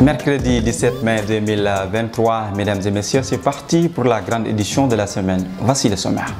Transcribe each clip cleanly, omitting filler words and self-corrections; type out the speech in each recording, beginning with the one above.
Mercredi 17 mai 2023, mesdames et messieurs, c'est parti pour la grande édition de la semaine. Voici le sommaire.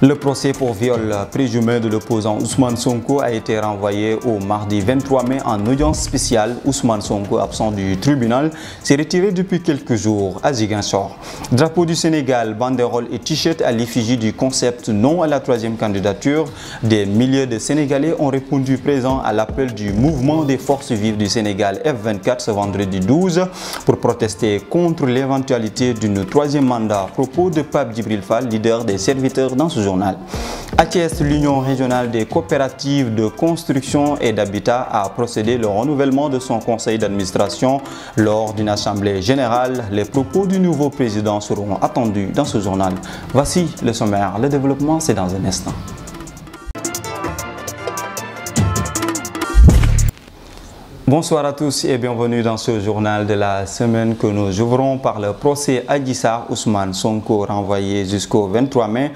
Le procès pour viol présumé de l'opposant Ousmane Sonko a été renvoyé au mardi 23 mai en audience spéciale. Ousmane Sonko, absent du tribunal, s'est retiré depuis quelques jours à Ziguinchor. Drapeau du Sénégal, banderole et t-shirt à l'effigie du concept non à la troisième candidature. Des milliers de Sénégalais ont répondu présent à l'appel du mouvement des forces vives du Sénégal F24 ce vendredi 12 pour protester contre l'éventualité d'une troisième mandat. Propos de Pape Djibril Fall, leader des serviteurs dans ce journal. À Thiès, l'Union régionale des coopératives de construction et d'habitat a procédé au renouvellement de son conseil d'administration lors d'une assemblée générale. Les propos du nouveau président seront attendus dans ce journal. Voici le sommaire. Le développement, c'est dans un instant. Bonsoir à tous et bienvenue dans ce journal de la semaine que nous ouvrons par le procès Adji Sarr Ousmane Sonko renvoyé jusqu'au 23 mai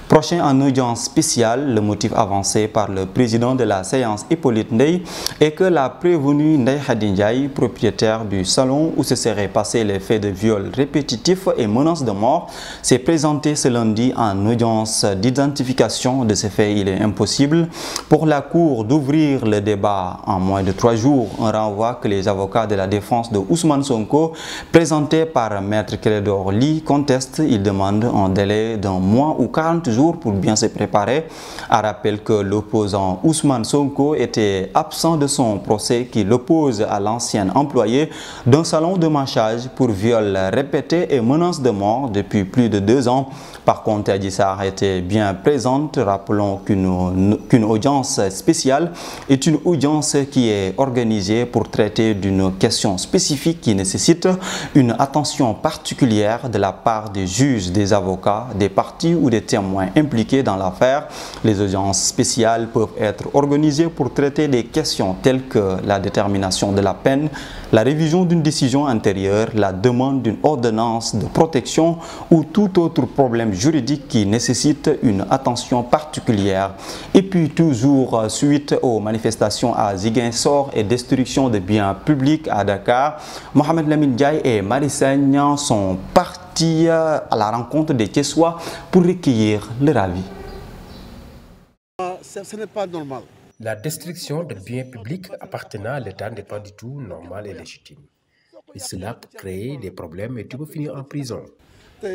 prochain en audience spéciale. Le motif avancé par le président de la séance Hippolyte Ndeye est que la prévenue Ndeye Khady Ndiaye, propriétaire du salon où se seraient passés les faits de viol répétitifs et menaces de mort, s'est présentée ce lundi en audience d'identification. De ces faits, il est impossible pour la Cour d'ouvrir le débat en moins de 3 jours. Un renvoi que les avocats de la défense de Ousmane Sonko, présentés par Maître Clédor Ly, contestent. Ils demandent un délai d'un mois ou 40 jours pour bien se préparer. À rappel que l'opposant Ousmane Sonko était absent de son procès qui l'oppose à l'ancien employé d'un salon de massage pour viol répété et menaces de mort depuis plus de 2 ans. Par contre, Adji Sarr était bien présente. Rappelons qu'une audience spéciale est une audience qui est organisée pour traiter d'une question spécifique qui nécessite une attention particulière de la part des juges, des avocats, des parties ou des témoins impliqués dans l'affaire. Les audiences spéciales peuvent être organisées pour traiter des questions telles que la détermination de la peine, la révision d'une décision antérieure, la demande d'une ordonnance de protection ou tout autre problème juridique qui nécessite une attention particulière. Et puis toujours suite aux manifestations à Ziguinchor et destruction de biens publics à Dakar, Mohamed Lamine Ndiaye et Marie Sagna sont partis à la rencontre des Thiessois pour recueillir leur avis. Ce n'est pas normal. La destruction de biens publics appartenant à l'État n'est pas du tout normale et légitime. Et cela peut créer des problèmes et tu peux finir en prison. Je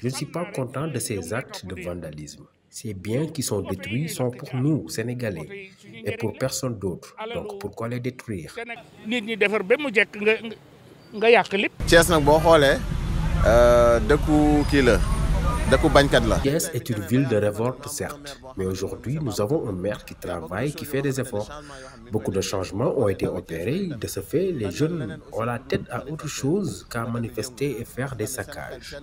ne suis pas content de ces actes de vandalisme. Ces biens qui sont détruits sont pour nous, Sénégalais, et pour personne d'autre. Donc pourquoi les détruire? Thiès est une ville de révolte, certes, mais aujourd'hui, nous avons un maire qui travaille, qui fait des efforts. Beaucoup de changements ont été opérés. De ce fait, les jeunes ont la tête à autre chose qu'à manifester et faire des saccages.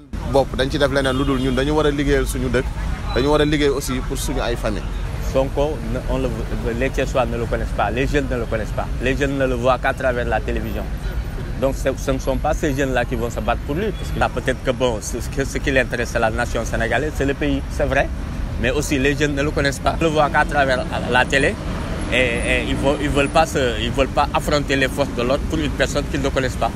Sonko, les Thiessois ne le connaissent pas, les jeunes ne le connaissent pas. Les jeunes ne le voient qu'à travers la télévision. Donc ce ne sont pas ces jeunes-là qui vont se battre pour lui. Parce que là, peut-être que bon, ce qui l'intéresse, c'est la nation sénégalaise, c'est le pays, c'est vrai. Mais aussi, les jeunes ne le connaissent pas. Ils ne le voient qu'à travers la télé. Et ils ne veulent pas affronter les forces de l'ordre pour une personne qu'ils ne connaissent pas.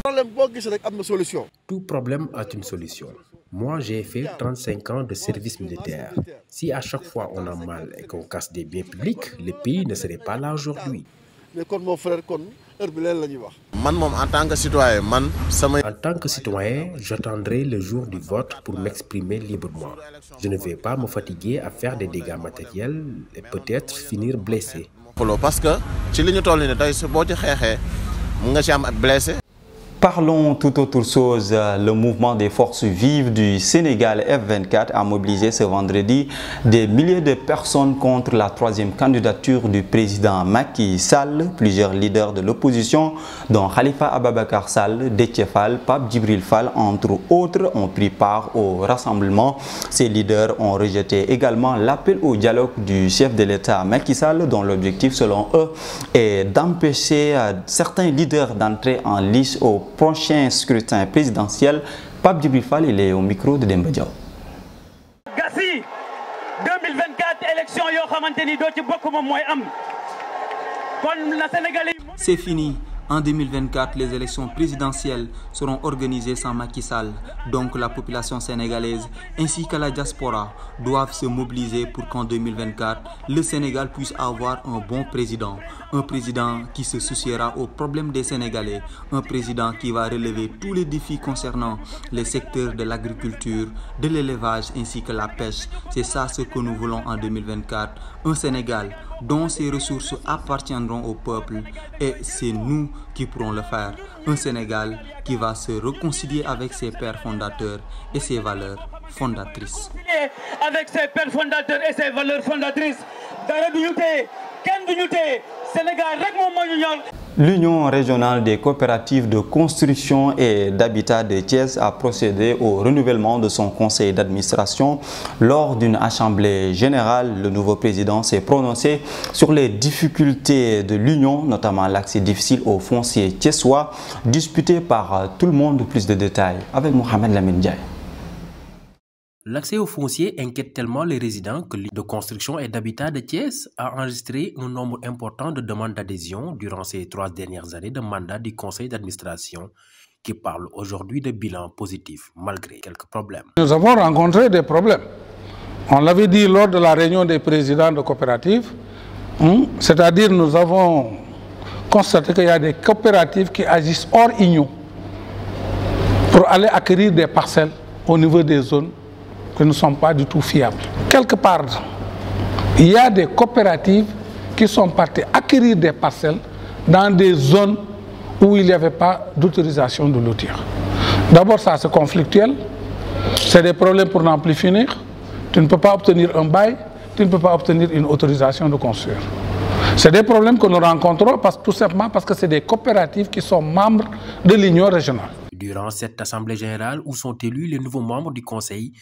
Tout problème a une solution. Moi, j'ai fait 35 ans de service militaire. Si à chaque fois on a mal et qu'on casse des biens publics, le pays ne serait pas là aujourd'hui. En tant que citoyen, j'attendrai le jour du vote pour m'exprimer librement. Je ne vais pas me fatiguer à faire des dégâts matériels et peut-être finir blessé. Parce que Parlons tout autre chose. Le mouvement des forces vives du Sénégal F24 a mobilisé ce vendredi des milliers de personnes contre la troisième candidature du président Macky Sall. Plusieurs leaders de l'opposition, dont Khalifa Ababakar Sall, Déthié Fall, Pape Djibril Fall, entre autres, ont pris part au rassemblement. Ces leaders ont rejeté également l'appel au dialogue du chef de l'État Macky Sall, dont l'objectif, selon eux, est d'empêcher certains leaders d'entrer en lice au prochain scrutin présidentiel. Pape Djibril Fall, il est au micro de Demba Diaw. Gassi 2024 élection yo xamanteni do ci bokk mom moy am kon la Sénégalais. C'est fini. En 2024, les élections présidentielles seront organisées sans Macky Sall. Donc la population sénégalaise ainsi que la diaspora doivent se mobiliser pour qu'en 2024, le Sénégal puisse avoir un bon président. Un président qui se souciera aux problèmes des Sénégalais. Un président qui va relever tous les défis concernant les secteurs de l'agriculture, de l'élevage ainsi que la pêche. C'est ça ce que nous voulons en 2024. Un Sénégal dont ses ressources appartiendront au peuple et c'est nous qui pourrons le faire. Un Sénégal qui va se réconcilier avec ses pères fondateurs et ses valeurs fondatrices. Avec ses pères fondateurs et ses valeurs fondatrices, L'Union régionale des coopératives de construction et d'habitat de Thiès a procédé au renouvellement de son conseil d'administration. Lors d'une assemblée générale, le nouveau président s'est prononcé sur les difficultés de l'Union, notamment l'accès difficile aux fonciers thiessois, disputé par tout le monde. Plus de détails avec Mohamed Lamine Ndiaye. L'accès aux fonciers inquiète tellement les résidents que l'Union de construction et d'habitat de Thiès a enregistré un nombre important de demandes d'adhésion durant ces 3 dernières années de mandat du conseil d'administration qui parle aujourd'hui de bilan positif malgré quelques problèmes. Nous avons rencontré des problèmes. On l'avait dit lors de la réunion des présidents de coopératives, c'est-à-dire nous avons constaté qu'il y a des coopératives qui agissent hors union pour aller acquérir des parcelles au niveau des zones qui ne sont pas du tout fiables. Quelque part, il y a des coopératives qui sont parties acquérir des parcelles dans des zones où il n'y avait pas d'autorisation de lotir. D'abord, ça c'est conflictuel, c'est des problèmes pour n'en plus finir. Tu ne peux pas obtenir un bail, tu ne peux pas obtenir une autorisation de construire. C'est des problèmes que nous rencontrons tout simplement parce que c'est des coopératives qui sont membres de l'Union régionale. Durant cette assemblée générale où sont élus les nouveaux membres du conseil,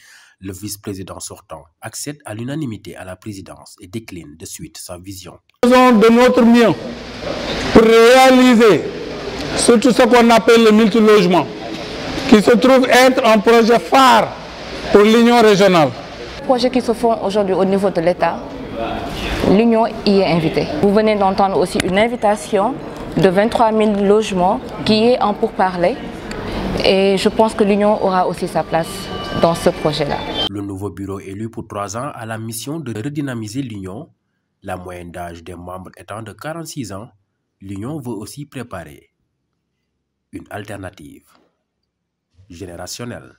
le vice-président sortant accède à l'unanimité à la présidence et décline de suite sa vision. Nous faisons de notre mieux pour réaliser surtout ce qu'on appelle le multilogement, qui se trouve être un projet phare pour l'Union régionale. Les projets qui se font aujourd'hui au niveau de l'État, l'Union y est invitée. Vous venez d'entendre aussi une invitation de 23 000 logements qui est en pourparlers et je pense que l'Union aura aussi sa place dans ce projet-là. Le nouveau bureau élu pour 3 ans a la mission de redynamiser l'Union. La moyenne d'âge des membres étant de 46 ans, l'Union veut aussi préparer une alternative générationnelle.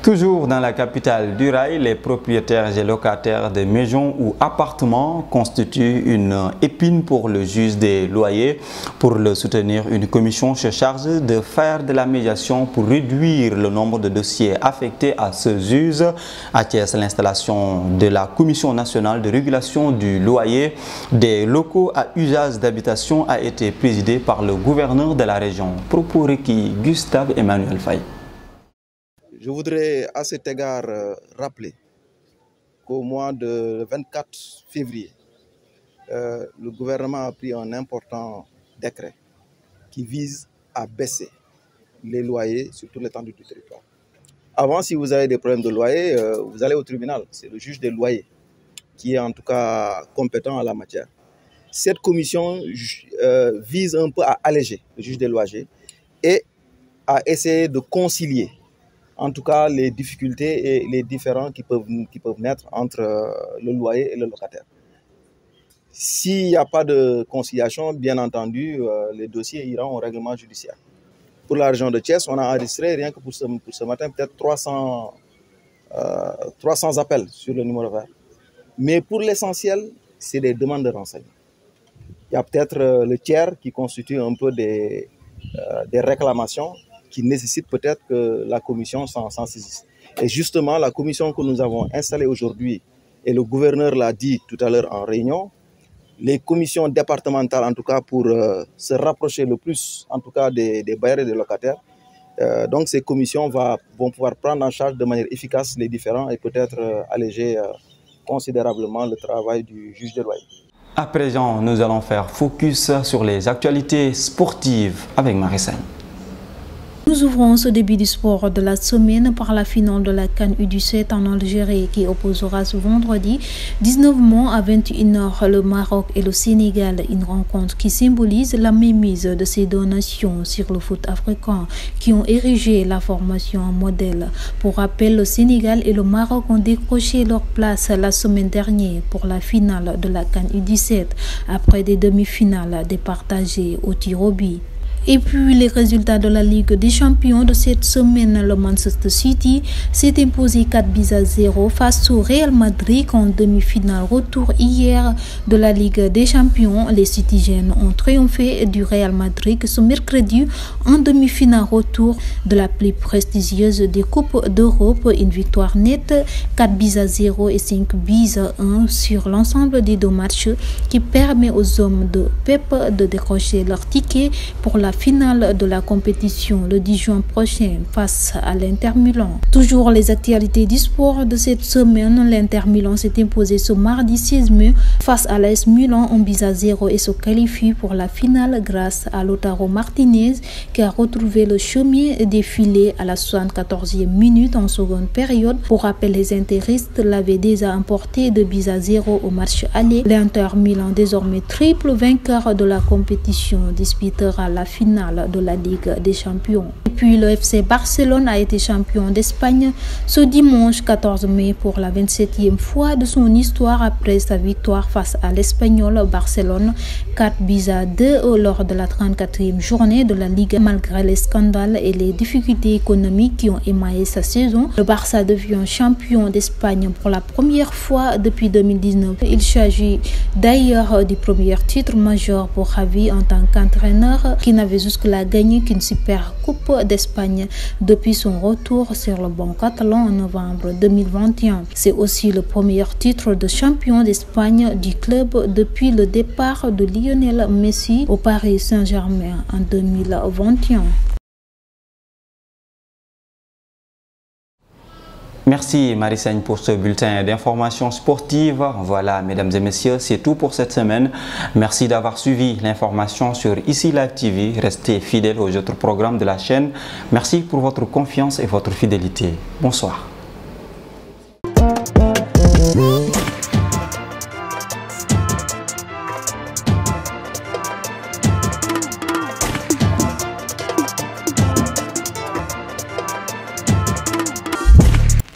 Toujours dans la capitale du rail, les propriétaires et locataires de maisons ou appartements constituent une épine pour le juge des loyers. Pour le soutenir, une commission se charge de faire de la médiation pour réduire le nombre de dossiers affectés à ce juge. À Thiès, l'installation de la Commission nationale de régulation du loyer des locaux à usage d'habitation a été présidée par le gouverneur de la région. Propos requis Gustave Emmanuel Faye. Je voudrais à cet égard rappeler qu'au mois de 24 février, le gouvernement a pris un important décret qui vise à baisser les loyers sur toute l'étendue du territoire. Avant, si vous avez des problèmes de loyer, vous allez au tribunal. C'est le juge des loyers qui est en tout cas compétent en la matière. Cette commission vise un peu à alléger le juge des loyers et à essayer de concilier en tout cas les difficultés et les différends qui peuvent naître entre le loyer et le locataire. S'il n'y a pas de conciliation, bien entendu, les dossiers iront au règlement judiciaire. Pour la région de Thiès, on a enregistré, rien que pour ce matin, peut-être 300 appels sur le numéro vert. Mais pour l'essentiel, c'est des demandes de renseignements. Il y a peut-être le tiers qui constitue un peu des des réclamations qui nécessitent peut-être que la commission s'en saisisse. Et justement, la commission que nous avons installée aujourd'hui, et le gouverneur l'a dit tout à l'heure en réunion, les commissions départementales, en tout cas pour se rapprocher le plus, en tout cas des bailleurs et des locataires. Donc ces commissions vont pouvoir prendre en charge de manière efficace les différends et peut-être alléger considérablement le travail du juge des loyers. À présent, nous allons faire focus sur les actualités sportives avec Marie-Sagne. Nous ouvrons ce début du sport de la semaine par la finale de la CAN U17 en Algérie qui opposera ce vendredi 19 mai à 21h le Maroc et le Sénégal. Une rencontre qui symbolise la mainmise de ces deux nations sur le foot africain qui ont érigé la formation en modèle. Pour rappel, le Sénégal et le Maroc ont décroché leur place la semaine dernière pour la finale de la CAN U17 après des demi-finales départagées au tir au but. Et puis les résultats de la Ligue des Champions de cette semaine, le Manchester City s'est imposé 4-0 face au Real Madrid en demi-finale retour hier de la Ligue des Champions. Les Citizens ont triomphé du Real Madrid ce mercredi en demi-finale retour de la plus prestigieuse des Coupes d'Europe. Une victoire nette 4-0 et 5-1 sur l'ensemble des deux matchs qui permet aux hommes de Pep de décrocher leur ticket pour la finale de la compétition le 10 juin prochain face à l'Inter Milan. Toujours les actualités du sport de cette semaine, l'Inter Milan s'est imposé ce mardi 16 mai face à l'AS Milan en 1-0 et se qualifie pour la finale grâce à Lautaro Martinez qui a retrouvé le chemin défilé à la 74e minute en seconde période. Pour rappel, les interistes l'avaient déjà emporté de 2-0 au match aller. L'Inter Milan, désormais triple vainqueur de la compétition, disputera la finale de la Ligue des Champions. Et puis le FC Barcelone a été champion d'Espagne ce dimanche 14 mai pour la 27e fois de son histoire après sa victoire face à l'Espagnol Barcelone 4-2 lors de la 34e journée de la Ligue. Malgré les scandales et les difficultés économiques qui ont émaillé sa saison, le Barça devient champion d'Espagne pour la première fois depuis 2019. Il s'agit d'ailleurs du premier titre majeur pour Xavi en tant qu'entraîneur qui n'avait jusque-là gagné qu'une super coupe d'Espagne depuis son retour sur le banc catalan en novembre 2021. C'est aussi le premier titre de champion d'Espagne du club depuis le départ de Lionel Messi au Paris Saint-Germain en 2021. Merci Marie-Sagne pour ce bulletin d'information sportive. Voilà, mesdames et messieurs, c'est tout pour cette semaine. Merci d'avoir suivi l'information sur Ici Live TV. Restez fidèles aux autres programmes de la chaîne. Merci pour votre confiance et votre fidélité. Bonsoir.